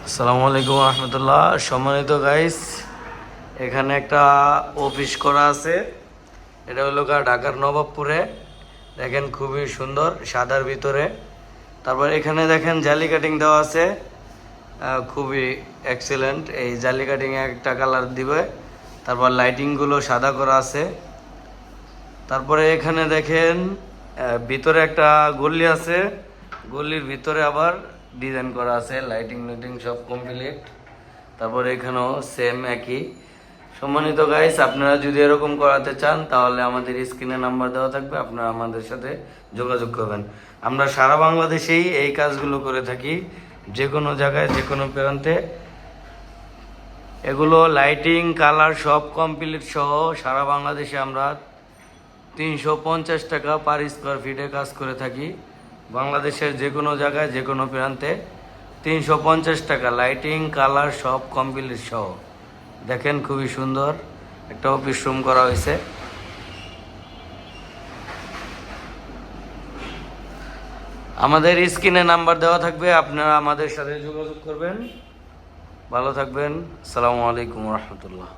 আসসালামু আলাইকুম রহমতুল্লাহ। সম্মানিত গাইস, এখানে একটা অফিস করা আছে। এটা হলো ঢাকার নবাবপুরে। দেখেন খুবই সুন্দর, সাদার ভিতরে। তারপর এখানে দেখেন জালি কাটিং দেওয়া আছে, খুবই এক্সেলেন্ট। এই জালি কাটিং একটা কালার দিবে। তারপর লাইটিংগুলো সাদা করা আছে। তারপরে এখানে দেখেন ভিতরে একটা গলি আছে, গলির ভিতরে আবার ডিজাইন করা আছে, লাইটিং লাইটিং সব কমপ্লিট। তারপরে এখানেও সেম একই। সম্মানিত গাইস, আপনারা যদি এরকম করাতে চান তাহলে আমাদের স্ক্রিনে নাম্বার দেওয়া থাকবে, আপনারা আমাদের সাথে যোগাযোগ করবেন। আমরা সারা বাংলাদেশেই এই কাজগুলো করে থাকি, যে কোনো জায়গায় যে কোনো প্রান্তে। এগুলো লাইটিং কালার সব কমপ্লিট সহ সারা বাংলাদেশে আমরা 350 টাকা পার স্কোয়ার ফিটে কাজ করে থাকি। বাংলাদেশের যে কোনো জায়গায় যে কোনো প্রান্তে 350 টাকা, লাইটিং কালার সব কমপ্লিট সহ। দেখেন খুবই সুন্দর একটা অফিস রুম করা হয়েছে। আমাদের স্ক্রিনে নাম্বার দেওয়া থাকবে, আপনারা আমাদের সাথে যোগাযোগ করবেন। ভালো থাকবেন। আসসালামু আলাইকুম রহমতুল্লাহ।